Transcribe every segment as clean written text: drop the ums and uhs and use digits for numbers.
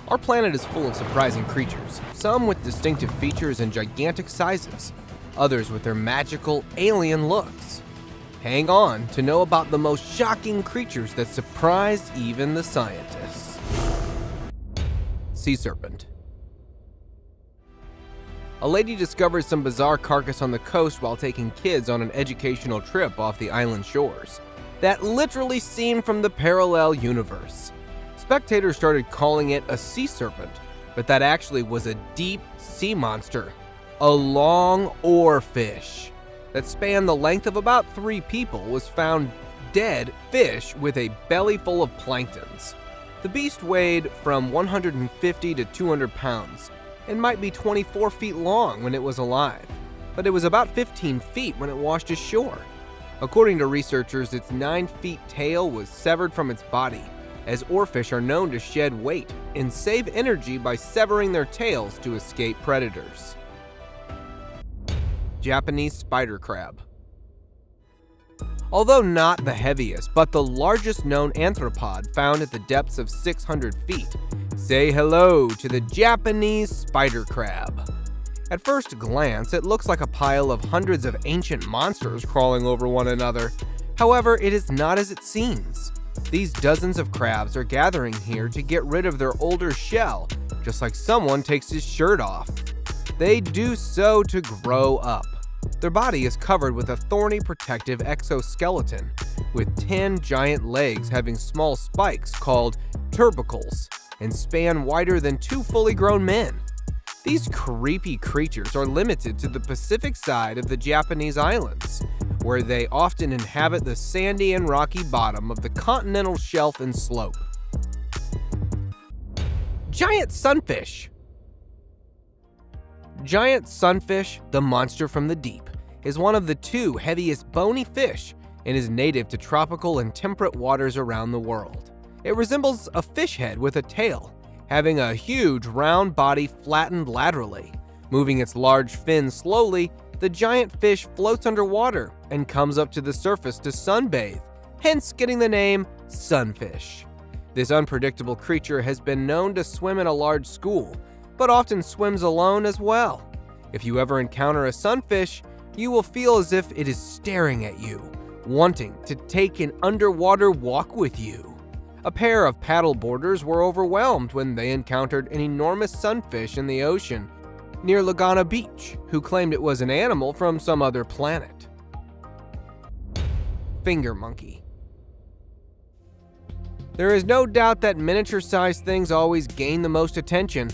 Our planet is full of surprising creatures, some with distinctive features and gigantic sizes, others with their magical alien looks. Hang on to know about the most shocking creatures that surprised even the scientists. Sea serpent. A lady discovers some bizarre carcass on the coast while taking kids on an educational trip off the island shores that literally seemed from the parallel universe. Spectators started calling it a sea serpent, but that actually was a deep sea monster, a long oarfish that spanned the length of about 3 people was found dead fish with a belly full of planktons. The beast weighed from 150 to 200 pounds and might be 24 feet long when it was alive, but it was about 15 feet when it washed ashore. According to researchers, its 9-foot tail was severed from its body, as oarfish are known to shed weight and save energy by severing their tails to escape predators. Japanese spider crab. Although not the heaviest, but the largest known arthropod found at the depths of 600 feet, say hello to the Japanese spider crab. At first glance, it looks like a pile of hundreds of ancient monsters crawling over one another. However, it is not as it seems. These dozens of crabs are gathering here to get rid of their older shell, just like someone takes his shirt off. They do so to grow up. Their body is covered with a thorny protective exoskeleton, with 10 giant legs having small spikes called tubercles and span wider than 2 fully grown men. These creepy creatures are limited to the Pacific side of the Japanese islands, where they often inhabit the sandy and rocky bottom of the continental shelf and slope. Giant sunfish. Giant sunfish, the monster from the deep, is one of the 2 heaviest bony fish and is native to tropical and temperate waters around the world. It resembles a fish head with a tail, having a huge round body flattened laterally. Moving its large fins slowly, the giant fish floats underwater and comes up to the surface to sunbathe, hence getting the name sunfish. This unpredictable creature has been known to swim in a large school, but often swims alone as well. If you ever encounter a sunfish, you will feel as if it is staring at you, wanting to take an underwater walk with you. A pair of paddleboarders were overwhelmed when they encountered an enormous sunfish in the ocean near Laguna Beach, who claimed it was an animal from some other planet. Finger monkey. There is no doubt that miniature-sized things always gain the most attention.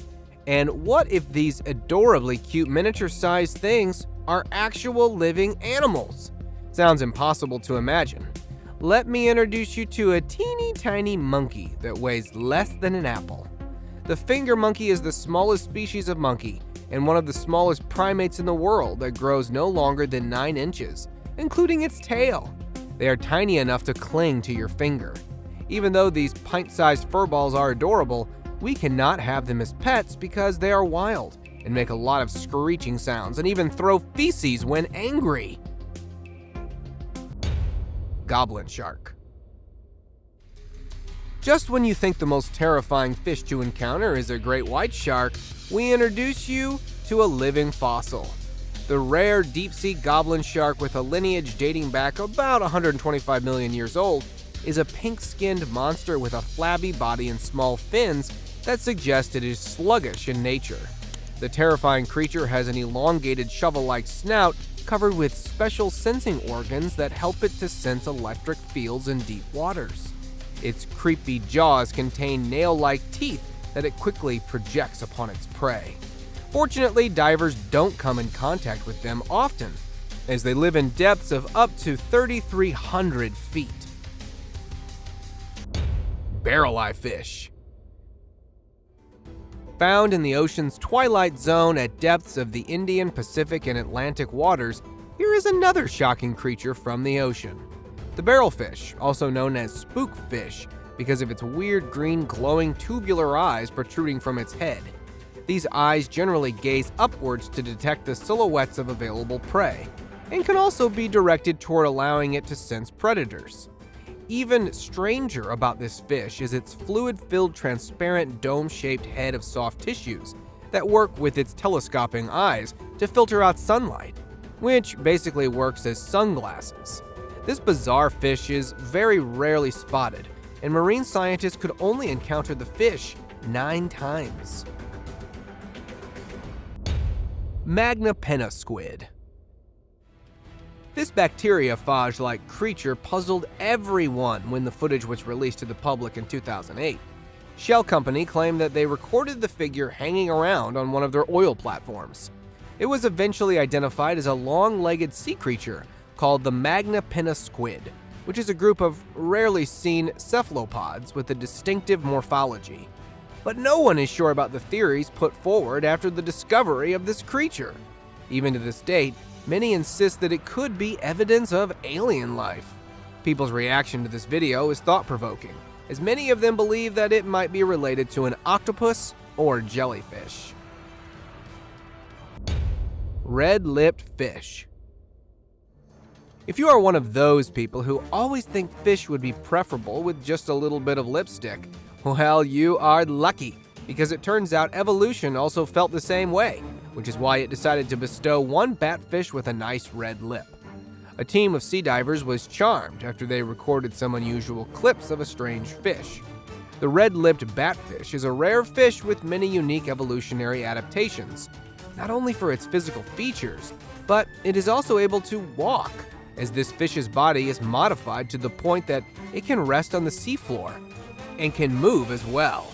And what if these adorably cute miniature-sized things are actual living animals? Sounds impossible to imagine. Let me introduce you to a teeny tiny monkey that weighs less than an apple. The finger monkey is the smallest species of monkey and one of the smallest primates in the world that grows no longer than 9 inches, including its tail. They are tiny enough to cling to your finger. Even though these pint-sized furballs are adorable, we cannot have them as pets because they are wild and make a lot of screeching sounds and even throw feces when angry. Goblin shark. Just when you think the most terrifying fish to encounter is a great white shark, we introduce you to a living fossil. The rare deep-sea goblin shark, with a lineage dating back about 125 million years old, is a pink-skinned monster with a flabby body and small fins that suggest it is sluggish in nature. The terrifying creature has an elongated shovel-like snout covered with special sensing organs that help it to sense electric fields in deep waters. Its creepy jaws contain nail-like teeth that it quickly projects upon its prey. Fortunately, divers don't come in contact with them often, as they live in depths of up to 3,300 feet. Barrel-eye fish. Found in the ocean's twilight zone at depths of the Indian, Pacific, and Atlantic waters, here is another shocking creature from the ocean. The barrelfish, also known as spookfish because of its weird green glowing tubular eyes protruding from its head. These eyes generally gaze upwards to detect the silhouettes of available prey, and can also be directed toward allowing it to sense predators. even stranger about this fish is its fluid-filled, transparent, dome-shaped head of soft tissues that work with its telescoping eyes to filter out sunlight, which basically works as sunglasses. This bizarre fish is very rarely spotted, and marine scientists could only encounter the fish 9 times. Magnapenna squid. This bacteriophage-like creature puzzled everyone when the footage was released to the public in 2008. Shell Company claimed that they recorded the figure hanging around on one of their oil platforms. It was eventually identified as a long-legged sea creature called the Magnapenna squid, which is a group of rarely seen cephalopods with a distinctive morphology. But no one is sure about the theories put forward after the discovery of this creature. Even to this date, many insist that it could be evidence of alien life. People's reaction to this video is thought-provoking, as many of them believe that it might be related to an octopus or jellyfish. Red-lipped fish. If you are one of those people who always think fish would be preferable with just a little bit of lipstick, well, you are lucky, because it turns out evolution also felt the same way, which is why it decided to bestow one batfish with a nice red lip. A team of sea divers was charmed after they recorded some unusual clips of a strange fish. The red-lipped batfish is a rare fish with many unique evolutionary adaptations, not only for its physical features, but it is also able to walk, as this fish's body is modified to the point that it can rest on the seafloor and can move as well.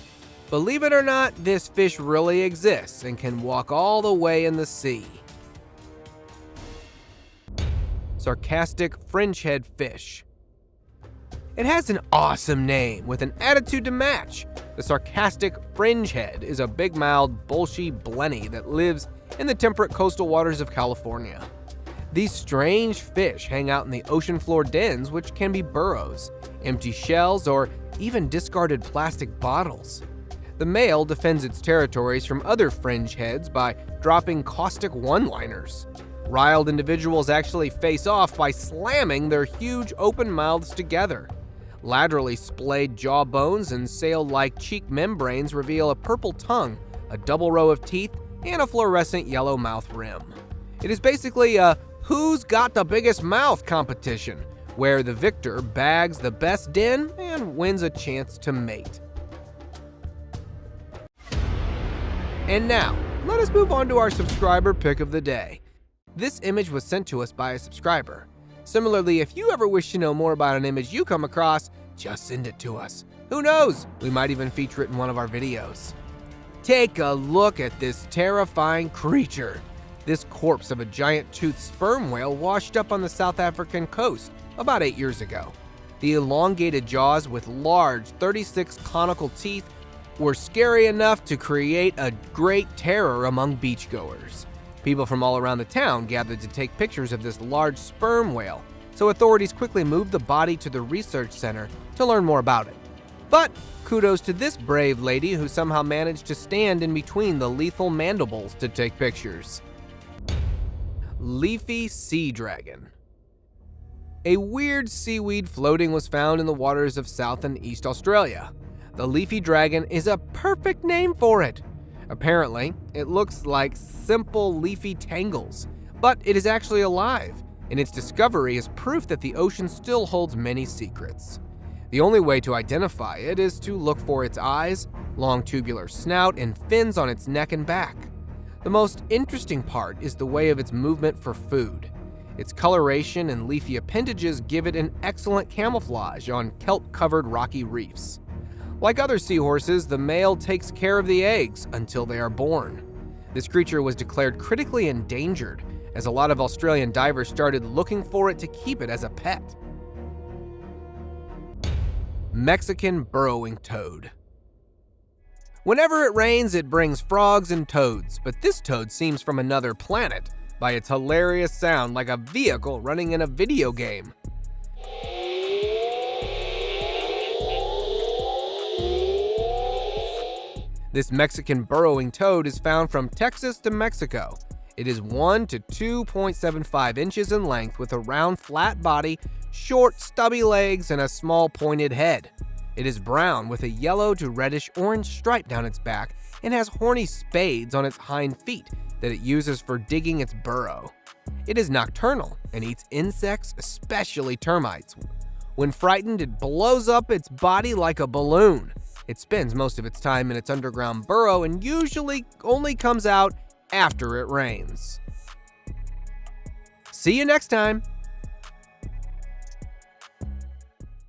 Believe it or not, this fish really exists and can walk all the way in the sea. Sarcastic fringehead fish. It has an awesome name with an attitude to match. The sarcastic fringehead is a big-mouthed, bulshy blenny that lives in the temperate coastal waters of California. These strange fish hang out in the ocean floor dens, which can be burrows, empty shells, or even discarded plastic bottles. The male defends its territories from other fringeheads by dropping caustic one-liners. Riled individuals actually face off by slamming their huge open mouths together. Laterally splayed jaw bones and sail-like cheek membranes reveal a purple tongue, a double row of teeth, and a fluorescent yellow mouth rim. It is basically a "who's got the biggest mouth" competition, where the victor bags the best den and wins a chance to mate. And now, let us move on to our subscriber pick of the day. This image was sent to us by a subscriber. Similarly, if you ever wish to know more about an image you come across, just send it to us. Who knows, we might even feature it in one of our videos. Take a look at this terrifying creature. This corpse of a giant-toothed sperm whale washed up on the South African coast about 8 years ago. The elongated jaws with large 36 conical teeth were scary enough to create a great terror among beachgoers. People from all around the town gathered to take pictures of this large sperm whale, so authorities quickly moved the body to the research center to learn more about it. But kudos to this brave lady who somehow managed to stand in between the lethal mandibles to take pictures. Leafy sea dragon. A weird seaweed floating was found in the waters of South and East Australia. The leafy dragon is a perfect name for it. Apparently, it looks like simple leafy tangles, but it is actually alive, and its discovery is proof that the ocean still holds many secrets. The only way to identify it is to look for its eyes, long tubular snout, and fins on its neck and back. The most interesting part is the way of its movement for food. Its coloration and leafy appendages give it an excellent camouflage on kelp-covered rocky reefs. Like other seahorses, the male takes care of the eggs until they are born. This creature was declared critically endangered, as a lot of Australian divers started looking for it to keep it as a pet. Mexican burrowing toad. Whenever it rains, it brings frogs and toads, but this toad seems from another planet by its hilarious sound like a vehicle running in a video game. This Mexican burrowing toad is found from Texas to Mexico. It is 1 to 2.75 inches in length with a round, flat body short, stubby legs, and a small pointed head. It is brown with a yellow to reddish orange stripe down its back and has horny spades on its hind feet that it uses for digging its burrow. It is nocturnal and eats insects, especially termites. When frightened, it blows up its body like a balloon. It spends most of its time in its underground burrow and usually only comes out after it rains. See you next time!